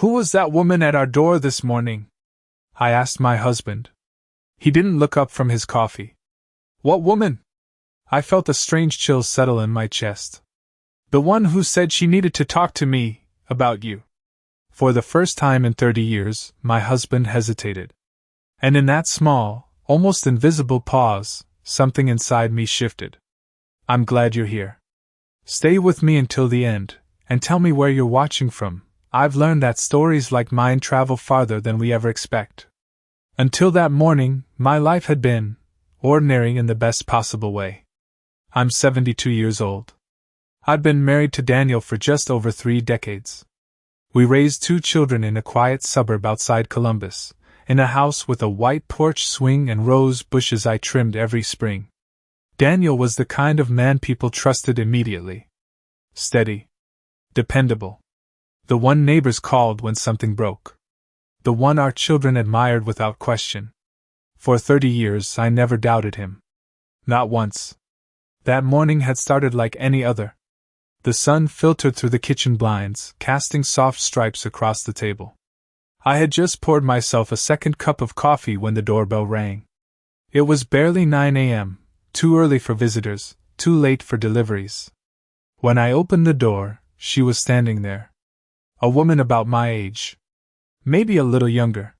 "Who was that woman at our door this morning?" I asked my husband. He didn't look up from his coffee. "What woman?" I felt a strange chill settle in my chest. "The one who said she needed to talk to me about you." For the first time in 30 years, my husband hesitated. And in that small, almost invisible pause, something inside me shifted. "I'm glad you're here. Stay with me until the end, and tell me where you're watching from. I've learned that stories like mine travel farther than we ever expect." Until that morning, my life had been ordinary in the best possible way. I'm 72 years old. I'd been married to Daniel for just over 3 decades. We raised 2 children in a quiet suburb outside Columbus, in a house with a white porch swing and rose bushes I trimmed every spring. Daniel was the kind of man people trusted immediately. Steady. Dependable. The one neighbors called when something broke. The one our children admired without question. For 30 years I never doubted him. Not once. That morning had started like any other. The sun filtered through the kitchen blinds, casting soft stripes across the table. I had just poured myself a second cup of coffee when the doorbell rang. It was barely 9 a.m., too early for visitors, too late for deliveries. When I opened the door, she was standing there. A woman about my age. Maybe a little younger.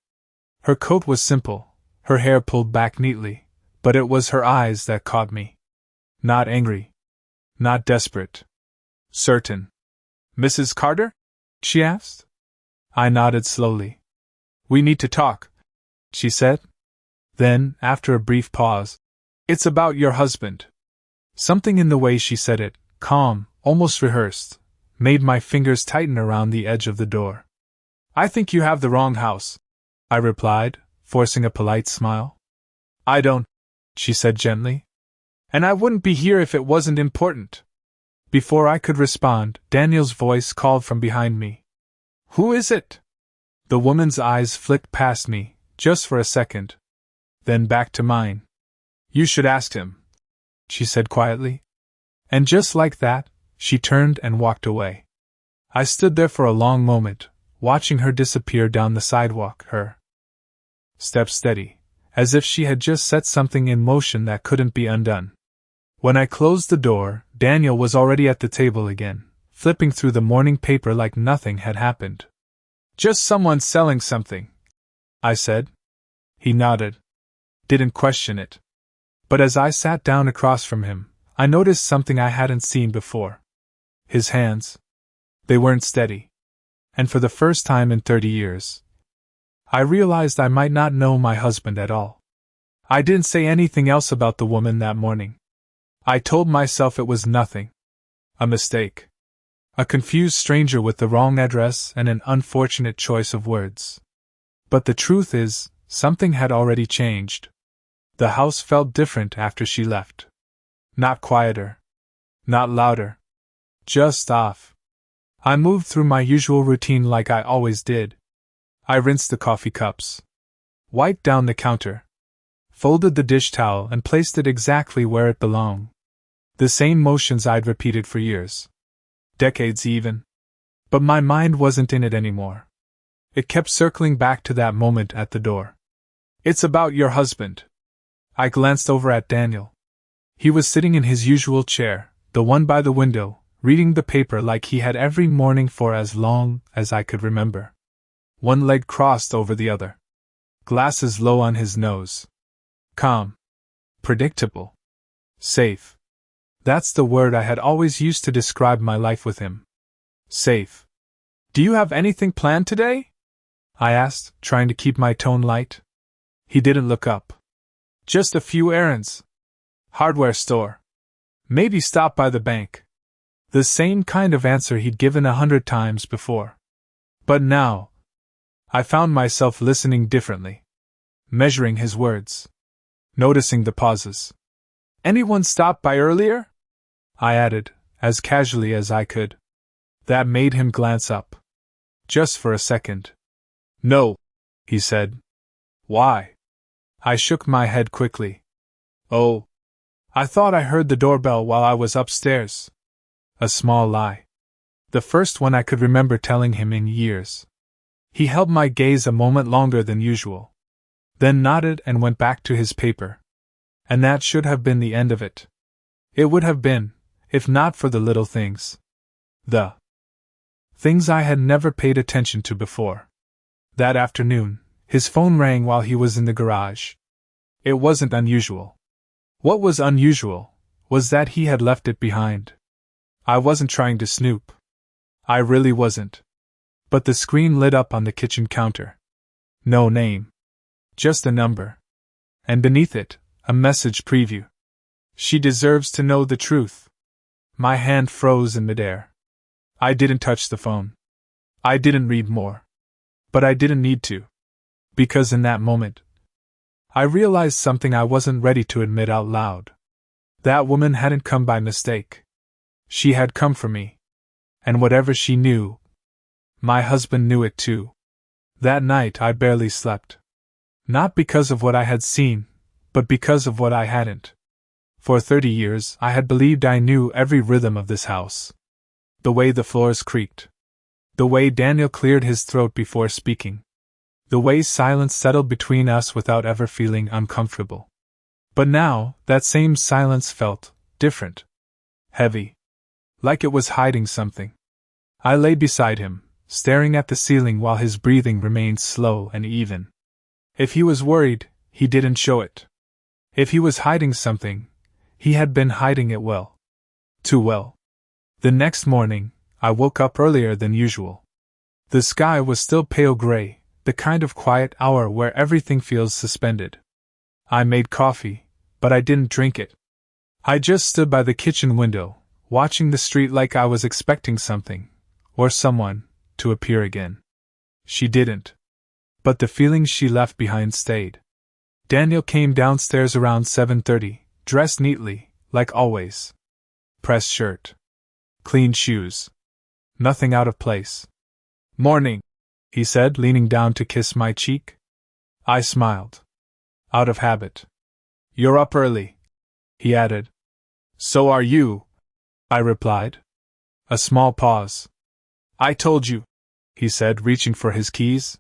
Her coat was simple, her hair pulled back neatly, but it was her eyes that caught me. Not angry. Not desperate. Certain. "Mrs. Carter?" she asked. I nodded slowly. "We need to talk," she said. Then, after a brief pause, "It's about your husband." Something in the way she said it, calm, almost rehearsed, made my fingers tighten around the edge of the door. "I think you have the wrong house," I replied, forcing a polite smile. "I don't," she said gently. "And I wouldn't be here if it wasn't important." Before I could respond, Daniel's voice called from behind me. "Who is it?" The woman's eyes flicked past me, just for a second. Then back to mine. "You should ask him," she said quietly. And just like that, she turned and walked away. I stood there for a long moment, watching her disappear down the sidewalk, her step steady, as if she had just set something in motion that couldn't be undone. When I closed the door, Daniel was already at the table again, flipping through the morning paper like nothing had happened. "Just someone selling something," I said. He nodded. Didn't question it. But as I sat down across from him, I noticed something I hadn't seen before. His hands. They weren't steady. And for the first time in 30 years, I realized I might not know my husband at all. I didn't say anything else about the woman that morning. I told myself it was nothing. A mistake. A confused stranger with the wrong address and an unfortunate choice of words. But the truth is, something had already changed. The house felt different after she left. Not quieter. Not louder. Just off. I moved through my usual routine like I always did. I rinsed the coffee cups. Wiped down the counter. Folded the dish towel and placed it exactly where it belonged. The same motions I'd repeated for years. Decades even. But my mind wasn't in it anymore. It kept circling back to that moment at the door. "It's about your husband." I glanced over at Daniel. He was sitting in his usual chair, the one by the window, reading the paper like he had every morning for as long as I could remember. One leg crossed over the other. Glasses low on his nose. Calm. Predictable. Safe. That's the word I had always used to describe my life with him. Safe. "Do you have anything planned today?" I asked, trying to keep my tone light. He didn't look up. "Just a few errands. Hardware store. Maybe stop by the bank." The same kind of answer he'd given 100 times before. But now, I found myself listening differently. Measuring his words. Noticing the pauses. "Anyone stop by earlier?" I added, as casually as I could. That made him glance up. Just for a second. "No," he said. "Why?" I shook my head quickly. "Oh, I thought I heard the doorbell while I was upstairs." A small lie. The first one I could remember telling him in years. He held my gaze a moment longer than usual, then nodded and went back to his paper. And that should have been the end of it. It would have been, if not for the little things. The things I had never paid attention to before. That afternoon, his phone rang while he was in the garage. It wasn't unusual. What was unusual was that he had left it behind. I wasn't trying to snoop. I really wasn't. But the screen lit up on the kitchen counter. No name. Just a number. And beneath it, a message preview. She deserves to know the truth. My hand froze in midair. I didn't touch the phone. I didn't read more. But I didn't need to. Because in that moment, I realized something I wasn't ready to admit out loud. That woman hadn't come by mistake. She had come for me. And whatever she knew, my husband knew it too. That night I barely slept. Not because of what I had seen, but because of what I hadn't. For 30 years I had believed I knew every rhythm of this house. The way the floors creaked. The way Daniel cleared his throat before speaking. The way silence settled between us without ever feeling uncomfortable. But now, that same silence felt different. Heavy. Like it was hiding something. I lay beside him, staring at the ceiling while his breathing remained slow and even. If he was worried, he didn't show it. If he was hiding something, he had been hiding it well. Too well. The next morning, I woke up earlier than usual. The sky was still pale gray, the kind of quiet hour where everything feels suspended. I made coffee, but I didn't drink it. I just stood by the kitchen window, watching the street like I was expecting something, or someone, to appear again. She didn't. But the feelings she left behind stayed. Daniel came downstairs around 7:30, dressed neatly, like always. Pressed shirt. Clean shoes. Nothing out of place. "Morning," he said, leaning down to kiss my cheek. I smiled. Out of habit. "You're up early," he added. "So are you," I replied. A small pause. "I told you," he said, reaching for his keys.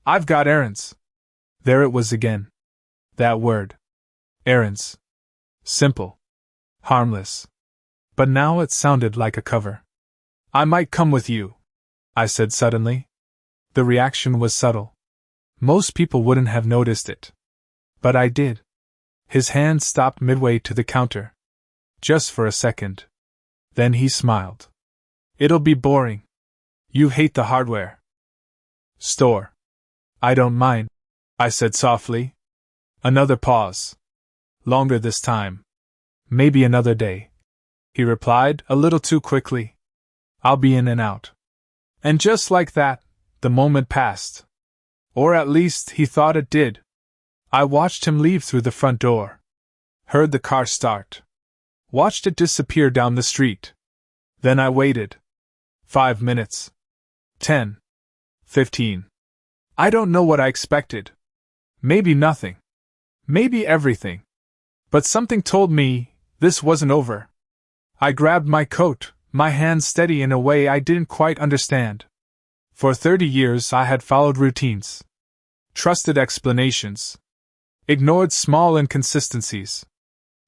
"I've got errands." There it was again. That word. Errands. Simple. Harmless. But now it sounded like a cover. "I might come with you," I said suddenly. The reaction was subtle. Most people wouldn't have noticed it. But I did. His hand stopped midway to the counter. Just for a second. Then he smiled. "It'll be boring. You hate the hardware store." "I don't mind," I said softly. Another pause. Longer this time. "Maybe another day," he replied, a little too quickly. "I'll be in and out." And just like that, the moment passed. Or at least he thought it did. I watched him leave through the front door. Heard the car start. Watched it disappear down the street. Then I waited. 5 minutes. 10. 15. I don't know what I expected. Maybe nothing. Maybe everything. But something told me this wasn't over. I grabbed my coat, my hands steady in a way I didn't quite understand. For 30 years I had followed routines. Trusted explanations. Ignored small inconsistencies.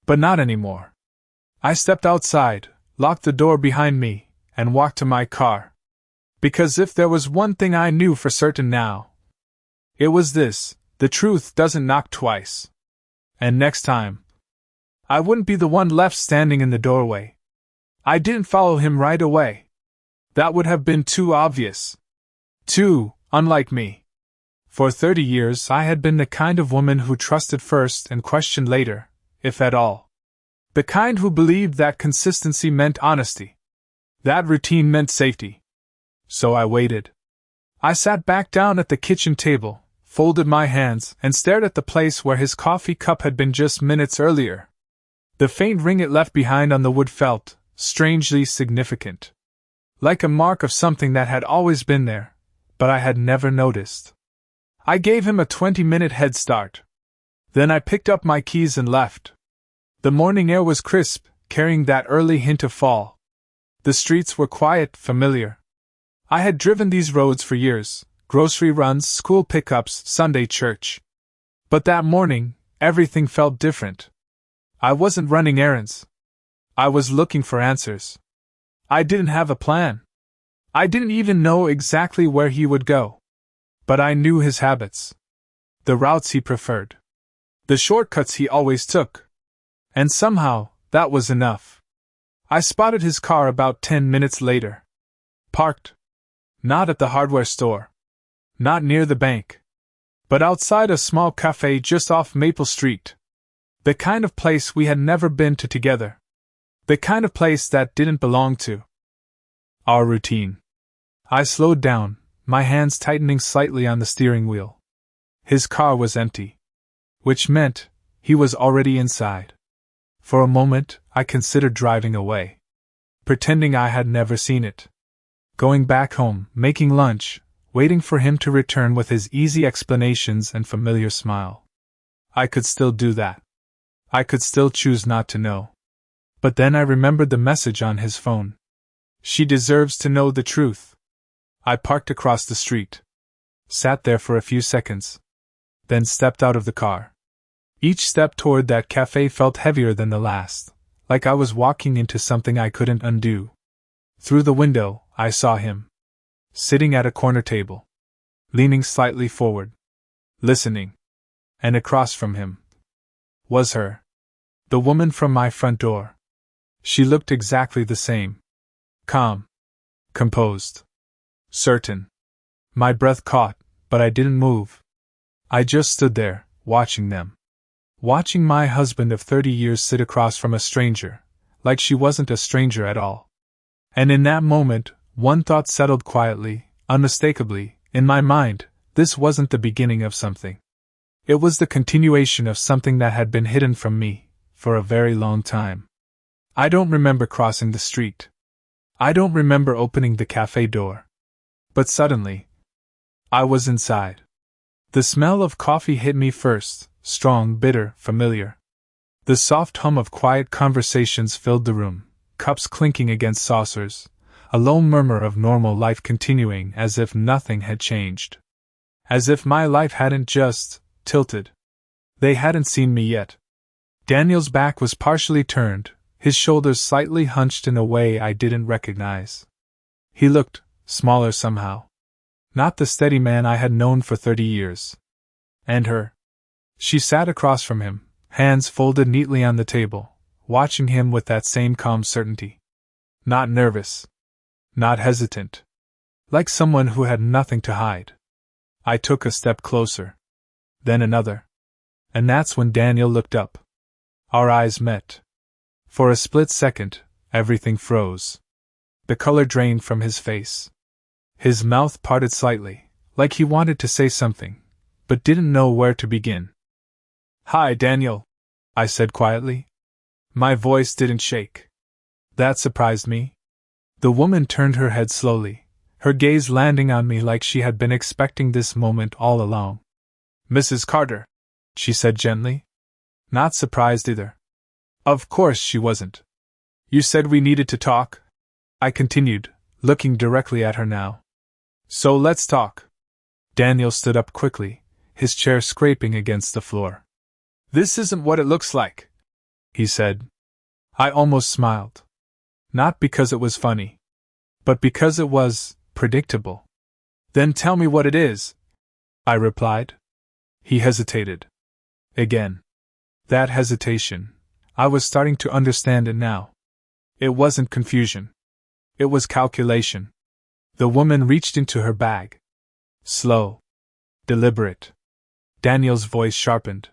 But not anymore. I stepped outside, locked the door behind me, and walked to my car. Because if there was one thing I knew for certain now, it was this: the truth doesn't knock twice. And next time, I wouldn't be the one left standing in the doorway. I didn't follow him right away. That would have been too obvious. Too unlike me. For 30 years I had been the kind of woman who trusted first and questioned later, if at all. The kind who believed that consistency meant honesty. That routine meant safety. So I waited. I sat back down at the kitchen table, folded my hands, and stared at the place where his coffee cup had been just minutes earlier. The faint ring it left behind on the wood felt strangely significant. Like a mark of something that had always been there, but I had never noticed. I gave him a 20-minute head start. Then I picked up my keys and left. The morning air was crisp, carrying that early hint of fall. The streets were quiet, familiar. I had driven these roads for years, grocery runs, school pickups, Sunday church. But that morning, everything felt different. I wasn't running errands. I was looking for answers. I didn't have a plan. I didn't even know exactly where he would go. But I knew his habits. The routes he preferred. The shortcuts he always took. And somehow, that was enough. I spotted his car about 10 minutes later. Parked. Not at the hardware store. Not near the bank. But outside a small cafe just off Maple Street. The kind of place we had never been to together. The kind of place that didn't belong to our routine. I slowed down, my hands tightening slightly on the steering wheel. His car was empty. Which meant he was already inside. For a moment, I considered driving away. Pretending I had never seen it. Going back home, making lunch, waiting for him to return with his easy explanations and familiar smile. I could still do that. I could still choose not to know. But then I remembered the message on his phone. She deserves to know the truth. I parked across the street. Sat there for a few seconds. Then stepped out of the car. Each step toward that cafe felt heavier than the last, like I was walking into something I couldn't undo. Through the window, I saw him. Sitting at a corner table. Leaning slightly forward. Listening. And across from him was her. The woman from my front door. She looked exactly the same. Calm. Composed. Certain. My breath caught, but I didn't move. I just stood there, watching them. Watching my husband of 30 years sit across from a stranger, like she wasn't a stranger at all. And in that moment, one thought settled quietly, unmistakably, in my mind: this wasn't the beginning of something. It was the continuation of something that had been hidden from me, for a very long time. I don't remember crossing the street. I don't remember opening the cafe door. But suddenly, I was inside. The smell of coffee hit me first, strong, bitter, familiar. The soft hum of quiet conversations filled the room, cups clinking against saucers, a low murmur of normal life continuing as if nothing had changed. As if my life hadn't just tilted. They hadn't seen me yet. Daniel's back was partially turned, his shoulders slightly hunched in a way I didn't recognize. He looked smaller somehow. Not the steady man I had known for 30 years. And her. She sat across from him, hands folded neatly on the table, watching him with that same calm certainty. Not nervous. Not hesitant. Like someone who had nothing to hide. I took a step closer. Then another. And that's when Daniel looked up. Our eyes met. For a split second, everything froze. The color drained from his face. His mouth parted slightly, like he wanted to say something, but didn't know where to begin. "Hi, Daniel," I said quietly. My voice didn't shake. That surprised me. The woman turned her head slowly, her gaze landing on me like she had been expecting this moment all along. "Mrs. Carter," she said gently. Not surprised either. Of course she wasn't. "You said we needed to talk," I continued, looking directly at her now. "So let's talk." Daniel stood up quickly, his chair scraping against the floor. "This isn't what it looks like," he said. I almost smiled. Not because it was funny, but because it was predictable. "Then tell me what it is," I replied. He hesitated. Again. That hesitation. I was starting to understand it now. It wasn't confusion. It was calculation. The woman reached into her bag. Slow. Deliberate. Daniel's voice sharpened.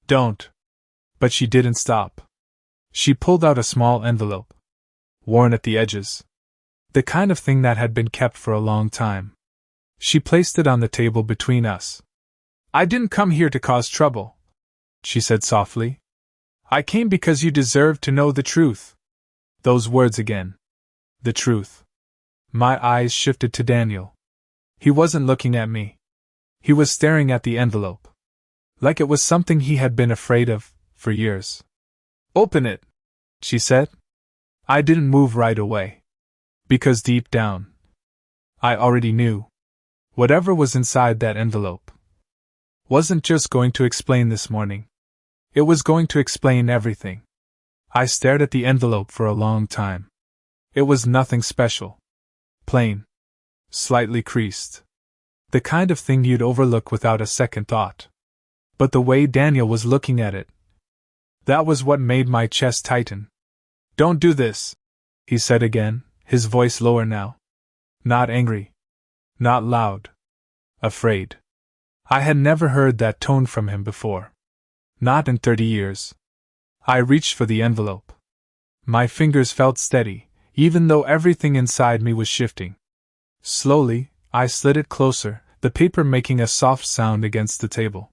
"Don't." But she didn't stop. She pulled out a small envelope. Worn at the edges. The kind of thing that had been kept for a long time. She placed it on the table between us. "I didn't come here to cause trouble," she said softly. "I came because you deserve to know the truth." Those words again. The truth. My eyes shifted to Daniel. He wasn't looking at me. He was staring at the envelope. Like it was something he had been afraid of, for years. "Open it," she said. I didn't move right away. Because deep down, I already knew Whatever was inside that envelope wasn't just going to explain this morning. It was going to explain everything. I stared at the envelope for a long time. It was nothing special. Plain. Slightly creased. The kind of thing you'd overlook without a second thought. But the way Daniel was looking at it, that was what made my chest tighten. "Don't do this," he said again, his voice lower now. Not angry. Not loud. Afraid. I had never heard that tone from him before. Not in 30 years. I reached for the envelope. My fingers felt steady, even though everything inside me was shifting. Slowly, I slid it closer, the paper making a soft sound against the table.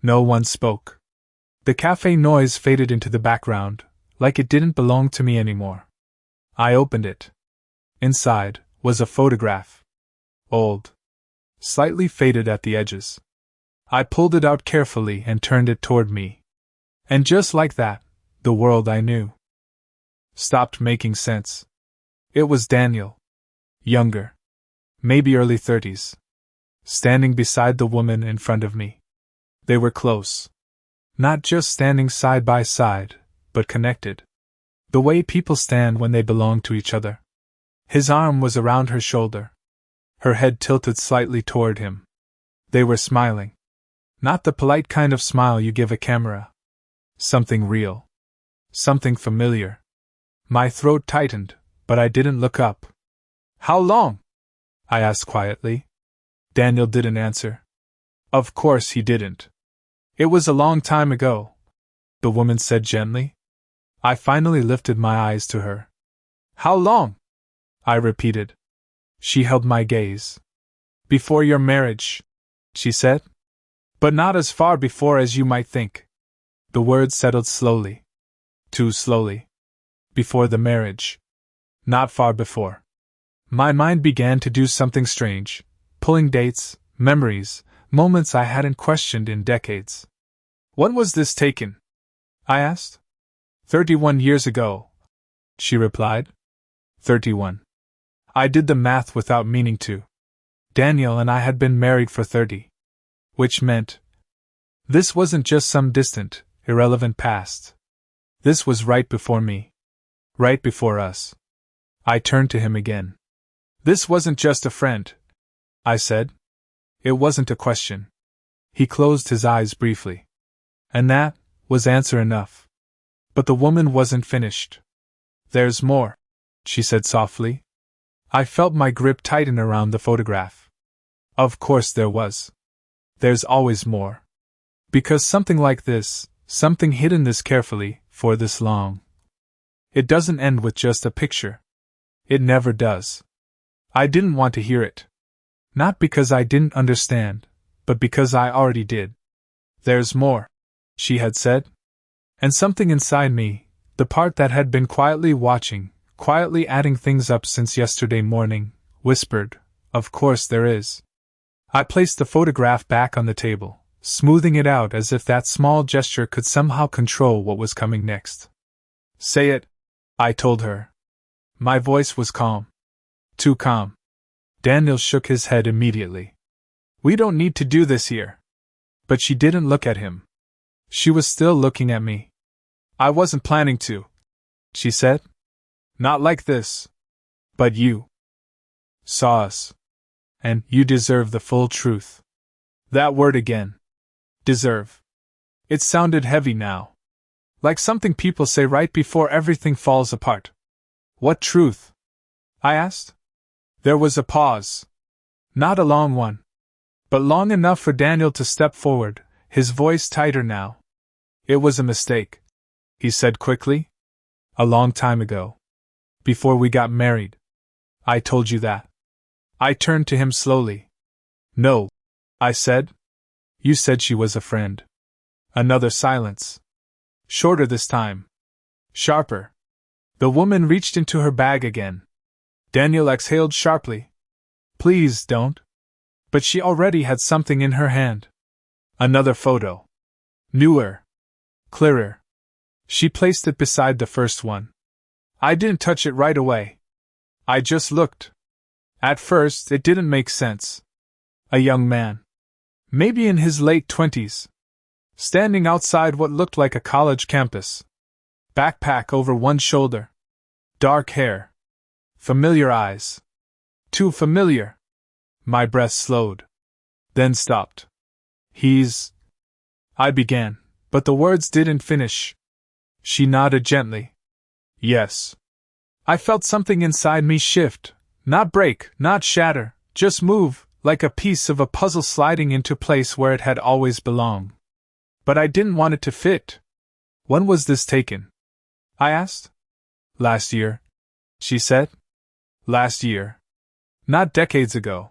No one spoke. The cafe noise faded into the background, like it didn't belong to me anymore. I opened it. Inside was a photograph. Old. Slightly faded at the edges. I pulled it out carefully and turned it toward me. And just like that, the world I knew stopped making sense. It was Daniel. Younger. Maybe early 30s. Standing beside the woman in front of me. They were close. Not just standing side by side, but connected. The way people stand when they belong to each other. His arm was around her shoulder. Her head tilted slightly toward him. They were smiling. Not the polite kind of smile you give a camera. Something real. Something familiar. My throat tightened, but I didn't look up. "How long?" I asked quietly. Daniel didn't answer. Of course he didn't. "It was a long time ago," the woman said gently. I finally lifted my eyes to her. "How long?" I repeated. She held my gaze. "Before your marriage," she said. "But not as far before as you might think." The words settled slowly. Too slowly. Before the marriage. Not far before. My mind began to do something strange, pulling dates, memories, moments I hadn't questioned in decades. "When was this taken?" I asked. 31 years ago," she replied. 31. I did the math without meaning to. Daniel and I had been married for 30. Which meant this wasn't just some distant, irrelevant past. This was right before me. Right before us. I turned to him again. "This wasn't just a friend," I said. It wasn't a question. He closed his eyes briefly. And that was answer enough. But the woman wasn't finished. "There's more," she said softly. I felt my grip tighten around the photograph. Of course there was. There's always more. Because something like this, something hidden this carefully, for this long, it doesn't end with just a picture. It never does. I didn't want to hear it. Not because I didn't understand, but because I already did. "There's more," she had said. And something inside me, the part that had been quietly watching, quietly adding things up since yesterday morning, whispered, "Of course there is." I placed the photograph back on the table, smoothing it out as if that small gesture could somehow control what was coming next. "Say it," I told her. My voice was calm. Too calm. Daniel shook his head immediately. "We don't need to do this here." But she didn't look at him. She was still looking at me. "I wasn't planning to," she said. "Not like this. But you saw us. And you deserve the full truth." That word again. Deserve. It sounded heavy now. Like something people say right before everything falls apart. "What truth?" I asked. There was a pause. Not a long one. But long enough for Daniel to step forward, his voice tighter now. "It was a mistake," he said quickly. "A long time ago. Before we got married. I told you that." I turned to him slowly. "No," I said. "You said she was a friend." Another silence. Shorter this time. Sharper. The woman reached into her bag again. Daniel exhaled sharply. "Please don't." But she already had something in her hand. Another photo. Newer. Clearer. She placed it beside the first one. I didn't touch it right away. I just looked. At first, it didn't make sense. A young man. Maybe in his late 20s. Standing outside what looked like a college campus. Backpack over one shoulder. Dark hair. Familiar eyes. Too familiar. My breath slowed. Then stopped. I began, but the words didn't finish. She nodded gently. Yes. I felt something inside me shift, not break, not shatter, just move, like a piece of a puzzle sliding into place where it had always belonged. But I didn't want it to fit. When was this taken? I asked. Last year, she said. Last year. Not decades ago.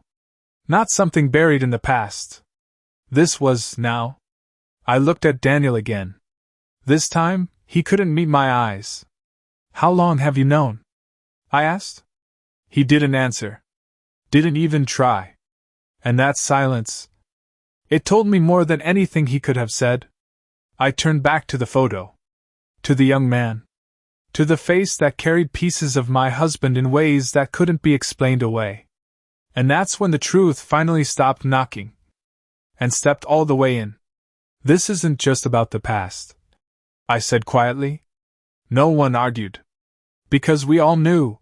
Not something buried in the past. This was now. I looked at Daniel again. This time, he couldn't meet my eyes. How long have you known? I asked. He didn't answer. Didn't even try. And that silence. It told me more than anything he could have said. I turned back to the photo. To the young man. To the face that carried pieces of my husband in ways that couldn't be explained away. And that's when the truth finally stopped knocking. And stepped all the way in. This isn't just about the past, I said quietly. No one argued. Because we all knew.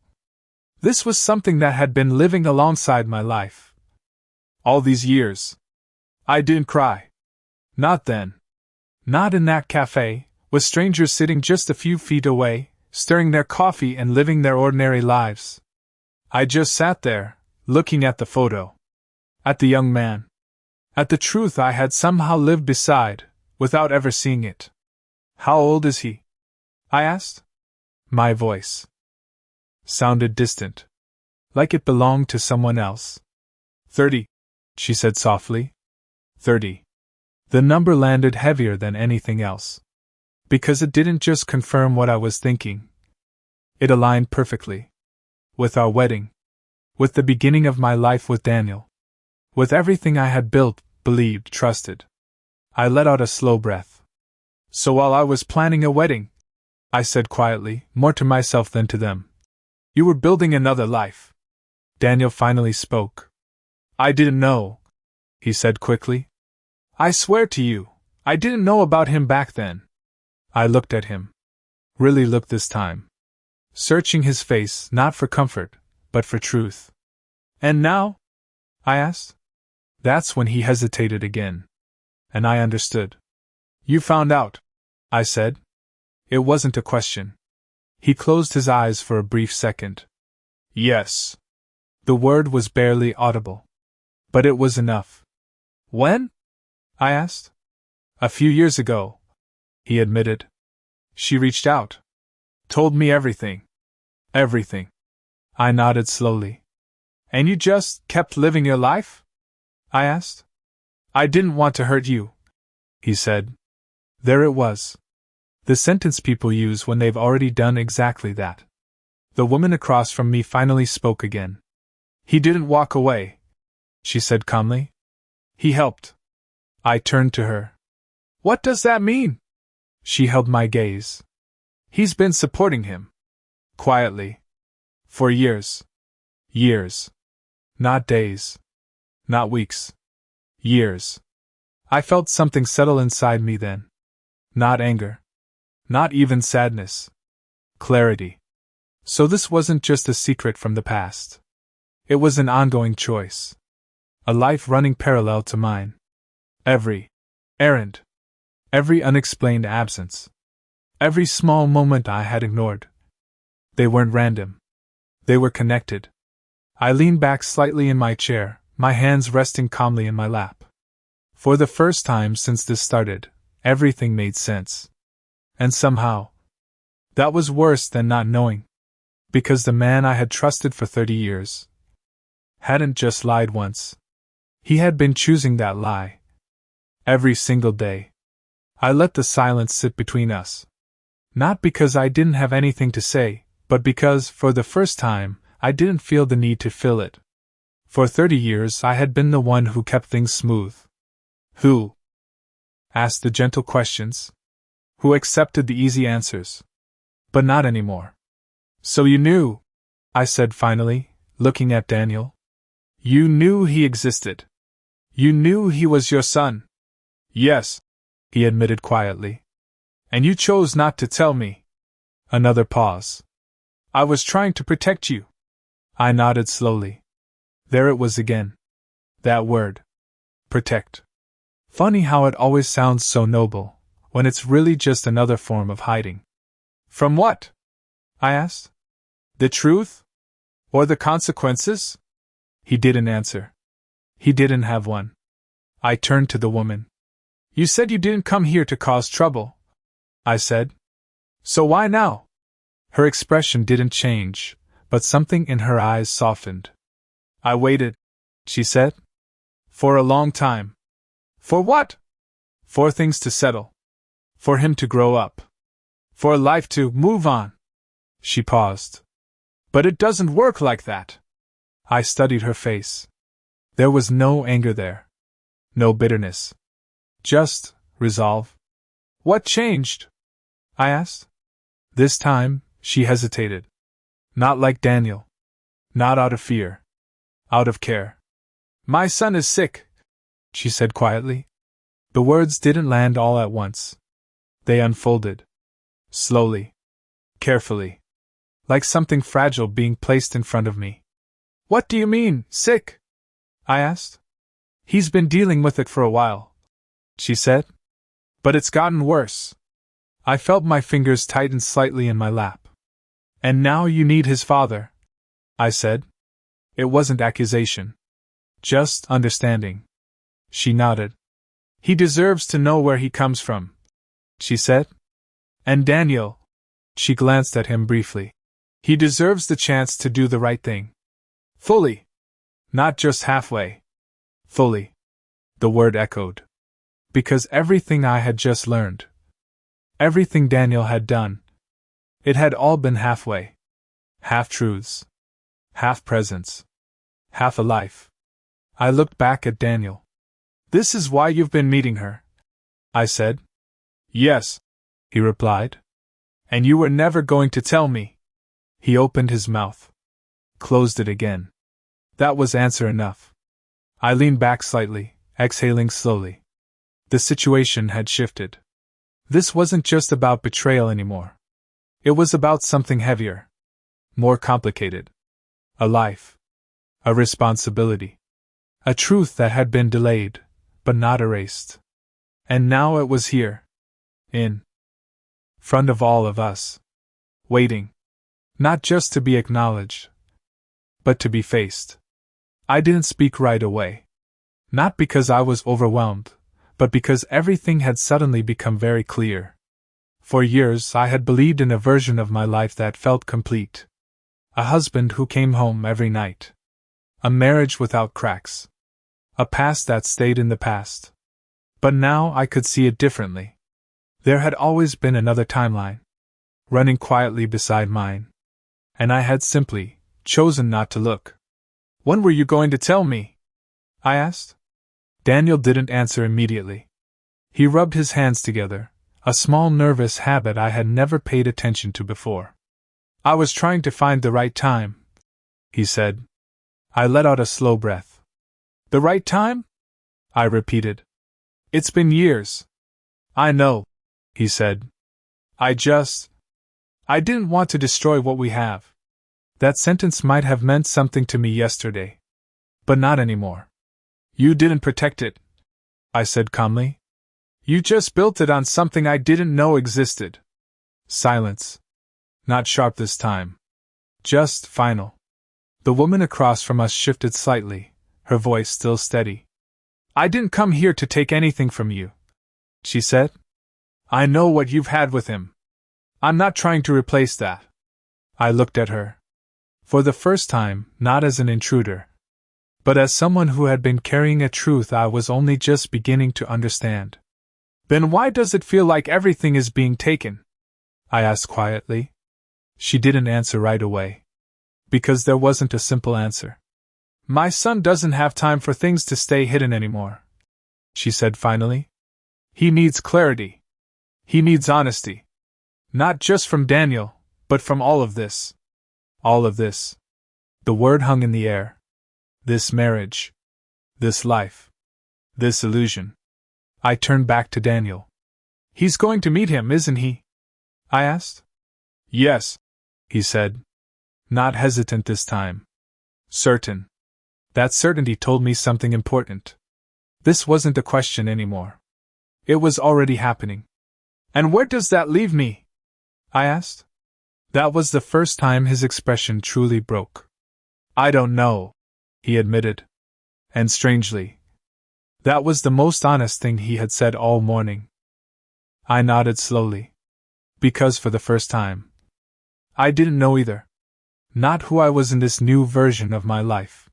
This was something that had been living alongside my life. All these years. I didn't cry. Not then. Not in that cafe, with strangers sitting just a few feet away, stirring their coffee and living their ordinary lives. I just sat there, looking at the photo. At the young man. At the truth I had somehow lived beside, without ever seeing it. How old is he? I asked. My voice sounded distant. Like it belonged to someone else. 30, she said softly. 30. The number landed heavier than anything else. Because it didn't just confirm what I was thinking. It aligned perfectly. With our wedding. With the beginning of my life with Daniel. With everything I had built, believed, trusted. I let out a slow breath. So while I was planning a wedding, I said quietly, more to myself than to them, you were building another life. Daniel finally spoke. I didn't know, he said quickly. I swear to you, I didn't know about him back then. I looked at him. Really looked this time. Searching his face, not for comfort, but for truth. And now? I asked. That's when he hesitated again. And I understood. You found out, I said. It wasn't a question. He closed his eyes for a brief second. Yes. The word was barely audible. But it was enough. When? I asked. A few years ago, he admitted. She reached out. Told me everything. Everything. I nodded slowly. And you just kept living your life? I asked. I didn't want to hurt you, he said. There it was. The sentence people use when they've already done exactly that. The woman across from me finally spoke again. He didn't walk away, she said calmly. He helped. I turned to her. What does that mean? She held my gaze. He's been supporting him. Quietly. For years. Years. Not days. Not weeks. Years. I felt something settle inside me then. Not anger. Not even sadness. Clarity. So this wasn't just a secret from the past. It was an ongoing choice. A life running parallel to mine. Every errand. Every unexplained absence. Every small moment I had ignored. They weren't random. They were connected. I leaned back slightly in my chair, my hands resting calmly in my lap. For the first time since this started, everything made sense. And somehow, that was worse than not knowing. Because the man I had trusted for 30 years hadn't just lied once. He had been choosing that lie. Every single day. I let the silence sit between us. Not because I didn't have anything to say, but because, for the first time, I didn't feel the need to fill it. For 30 years I had been the one who kept things smooth. Who asked the gentle questions. Who accepted the easy answers. But not anymore. So you knew, I said finally, looking at Daniel. You knew he existed. You knew he was your son? Yes, he admitted quietly. And you chose not to tell me. Another pause. I was trying to protect you. I nodded slowly. There it was again. That word. Protect. Funny how it always sounds so noble, when it's really just another form of hiding. From what? I asked. The truth? Or the consequences? He didn't answer. He didn't have one. I turned to the woman. You said you didn't come here to cause trouble, I said. So why now? Her expression didn't change, but something in her eyes softened. I waited, she said. For a long time. For what? For things to settle. For him to grow up. For life to move on. She paused. But it doesn't work like that. I studied her face. There was no anger there. No bitterness. Just resolve. What changed? I asked. This time, she hesitated. Not like Daniel. Not out of fear. Out of care. My son is sick, she said quietly. The words didn't land all at once. They unfolded. Slowly. Carefully. Like something fragile being placed in front of me. What do you mean, sick? I asked. He's been dealing with it for a while, she said. But it's gotten worse. I felt my fingers tighten slightly in my lap. And now you need his father, I said. It wasn't accusation. Just understanding. She nodded. He deserves to know where he comes from, she said. And Daniel, she glanced at him briefly. He deserves the chance to do the right thing. Fully. Not just halfway. Fully. The word echoed. Because everything I had just learned, everything Daniel had done, it had all been halfway. Half-truths. Half-presence. Half a life. I looked back at Daniel. This is why you've been meeting her, I said. Yes, he replied. And you were never going to tell me. He opened his mouth. Closed it again. That was answer enough. I leaned back slightly, exhaling slowly. The situation had shifted. This wasn't just about betrayal anymore. It was about something heavier. More complicated. A life. A responsibility. A truth that had been delayed, but not erased. And now it was here. In front of all of us. Waiting. Not just to be acknowledged, but to be faced. I didn't speak right away. Not because I was overwhelmed, but because everything had suddenly become very clear. For years I had believed in a version of my life that felt complete. A husband who came home every night. A marriage without cracks. A past that stayed in the past. But now I could see it differently. There had always been another timeline, running quietly beside mine. And I had simply chosen not to look. When were you going to tell me? I asked. Daniel didn't answer immediately. He rubbed his hands together, a small nervous habit I had never paid attention to before. I was trying to find the right time, he said. I let out a slow breath. The right time? I repeated. It's been years. I know, he said. I didn't want to destroy what we have. That sentence might have meant something to me yesterday. But not anymore. You didn't protect it, I said calmly. You just built it on something I didn't know existed. Silence. Not sharp this time. Just final. The woman across from us shifted slightly, her voice still steady. I didn't come here to take anything from you, she said. I know what you've had with him. I'm not trying to replace that. I looked at her. For the first time, not as an intruder, but as someone who had been carrying a truth I was only just beginning to understand. Then why does it feel like everything is being taken? I asked quietly. She didn't answer right away. Because there wasn't a simple answer. My son doesn't have time for things to stay hidden anymore, she said finally. He needs clarity. He needs honesty. Not just from Daniel, but from all of this. All of this. The word hung in the air. This marriage. This life. This illusion. I turned back to Daniel. He's going to meet him, isn't he? I asked. Yes, he said. Not hesitant this time. Certain. That certainty told me something important. This wasn't a question anymore. It was already happening. And where does that leave me? I asked. That was the first time his expression truly broke. I don't know, he admitted. And strangely, that was the most honest thing he had said all morning. I nodded slowly. Because for the first time, I didn't know either. Not who I was in this new version of my life.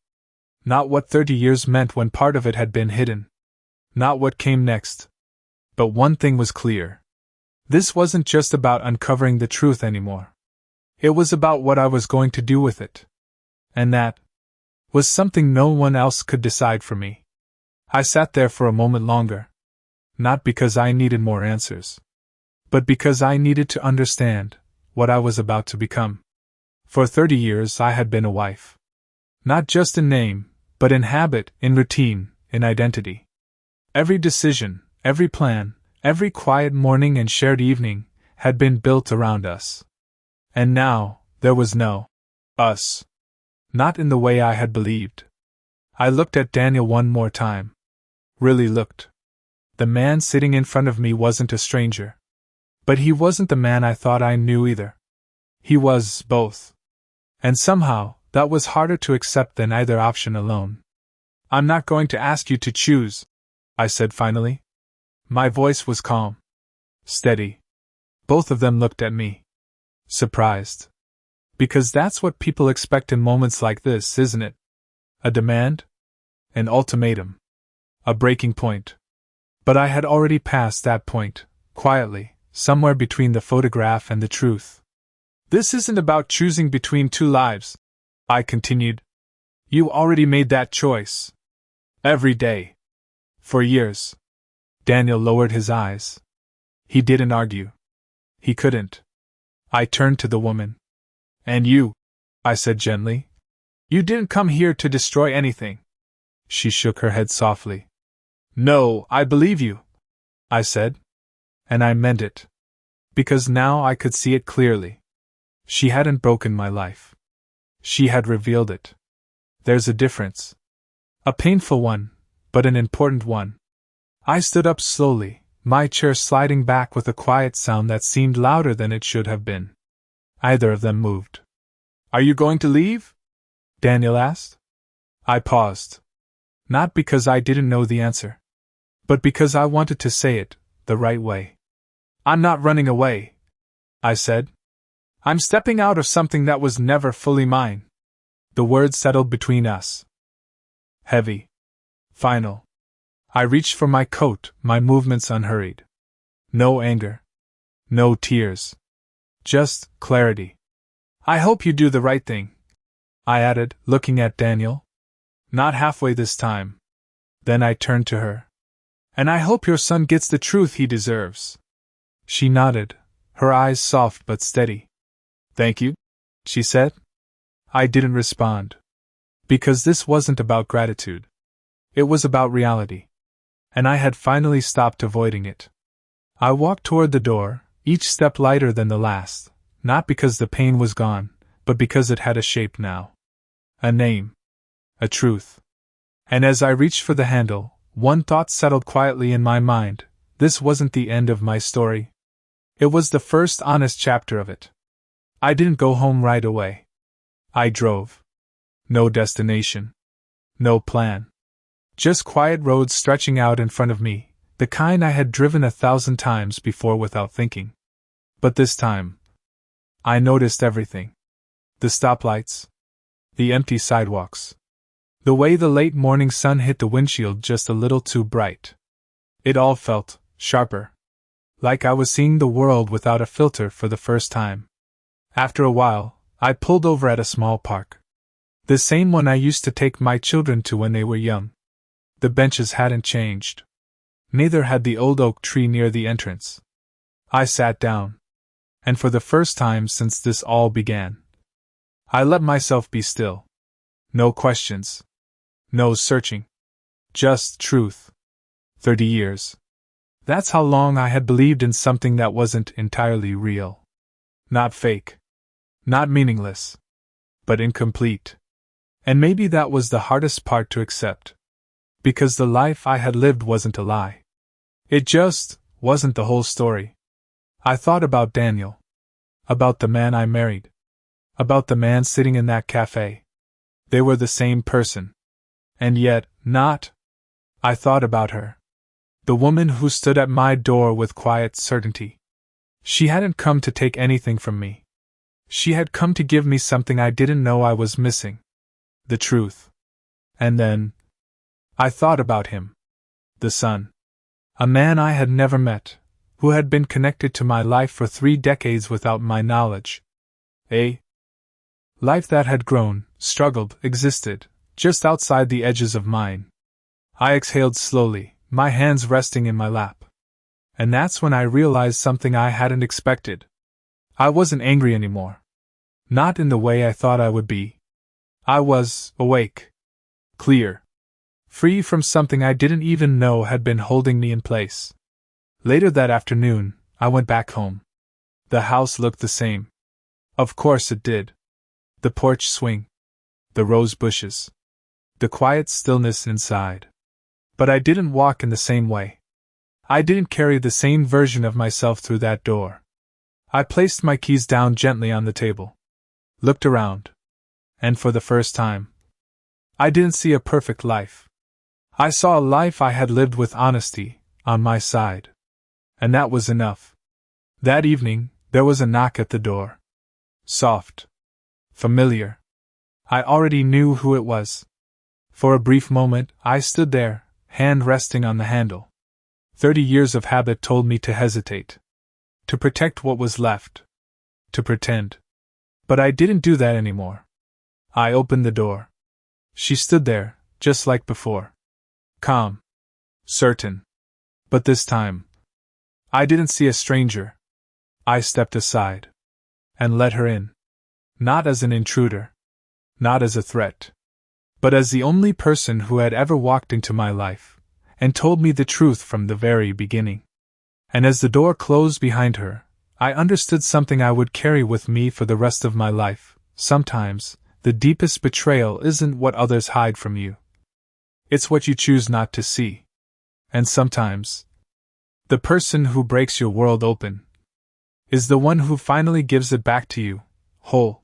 Not what 30 years meant when part of it had been hidden. Not what came next. But one thing was clear. This wasn't just about uncovering the truth anymore. It was about what I was going to do with it. And that was something no one else could decide for me. I sat there for a moment longer. Not because I needed more answers, but because I needed to understand what I was about to become. For 30 years I had been a wife. Not just in name, but in habit, in routine, in identity. Every decision, every plan, every quiet morning and shared evening had been built around us. And now, there was no us. Not in the way I had believed. I looked at Daniel one more time. Really looked. The man sitting in front of me wasn't a stranger. But he wasn't the man I thought I knew either. He was both. And somehow, that was harder to accept than either option alone. I'm not going to ask you to choose, I said finally. My voice was calm. Steady. Both of them looked at me. Surprised. Because that's what people expect in moments like this, isn't it? A demand? An ultimatum. A breaking point. But I had already passed that point, quietly, somewhere between the photograph and the truth. This isn't about choosing between two lives, I continued. You already made that choice. Every day. For years. Daniel lowered his eyes. He didn't argue. He couldn't. I turned to the woman. And you, I said gently. You didn't come here to destroy anything. She shook her head softly. No, I believe you, I said. And I meant it. Because now I could see it clearly. She hadn't broken my life. She had revealed it. There's a difference. A painful one, but an important one. I stood up slowly, my chair sliding back with a quiet sound that seemed louder than it should have been. Either of them moved. Are you going to leave? Daniel asked. I paused. Not because I didn't know the answer, but because I wanted to say it the right way. I'm not running away, I said. I'm stepping out of something that was never fully mine. The words settled between us. Heavy. Final. I reached for my coat, my movements unhurried. No anger. No tears. Just clarity. I hope you do the right thing, I added, looking at Daniel. Not halfway this time. Then I turned to her. And I hope your son gets the truth he deserves. She nodded, her eyes soft but steady. Thank you, she said. I didn't respond. Because this wasn't about gratitude. It was about reality. And I had finally stopped avoiding it. I walked toward the door, each step lighter than the last, not because the pain was gone, but because it had a shape now. A name. A truth. And as I reached for the handle, one thought settled quietly in my mind. This wasn't the end of my story. It was the first honest chapter of it. I didn't go home right away. I drove. No destination. No plan. Just quiet roads stretching out in front of me, the kind I had driven 1,000 times before without thinking. But this time, I noticed everything. The stoplights. The empty sidewalks. The way the late morning sun hit the windshield just a little too bright. It all felt sharper. Like I was seeing the world without a filter for the first time. After a while, I pulled over at a small park. The same one I used to take my children to when they were young. The benches hadn't changed. Neither had the old oak tree near the entrance. I sat down. And for the first time since this all began, I let myself be still. No questions. No searching. Just truth. 30 years. That's how long I had believed in something that wasn't entirely real. Not fake. Not meaningless. But incomplete. And maybe that was the hardest part to accept. Because the life I had lived wasn't a lie. It just wasn't the whole story. I thought about Daniel. About the man I married. About the man sitting in that cafe. They were the same person. And yet, not. I thought about her. The woman who stood at my door with quiet certainty. She hadn't come to take anything from me. She had come to give me something I didn't know I was missing. The truth. And then I thought about him. The son. A man I had never met, who had been connected to my life for 3 decades without my knowledge. A life that had grown, struggled, existed, just outside the edges of mine. I exhaled slowly, my hands resting in my lap. And that's when I realized something I hadn't expected. I wasn't angry anymore. Not in the way I thought I would be. I was awake. Clear. Free from something I didn't even know had been holding me in place. Later that afternoon, I went back home. The house looked the same. Of course it did. The porch swing. The rose bushes. The quiet stillness inside. But I didn't walk in the same way. I didn't carry the same version of myself through that door. I placed my keys down gently on the table. Looked around. And for the first time, I didn't see a perfect life. I saw a life I had lived with honesty, on my side. And that was enough. That evening, there was a knock at the door. Soft. Familiar. I already knew who it was. For a brief moment, I stood there, hand resting on the handle. 30 years of habit told me to hesitate. To protect what was left. To pretend. But I didn't do that anymore. I opened the door. She stood there, just like before. Calm. Certain. But this time, I didn't see a stranger. I stepped aside. And let her in. Not as an intruder. Not as a threat. But as the only person who had ever walked into my life, and told me the truth from the very beginning. And as the door closed behind her, I understood something I would carry with me for the rest of my life. Sometimes, the deepest betrayal isn't what others hide from you. It's what you choose not to see. And sometimes, the person who breaks your world open is the one who finally gives it back to you, whole.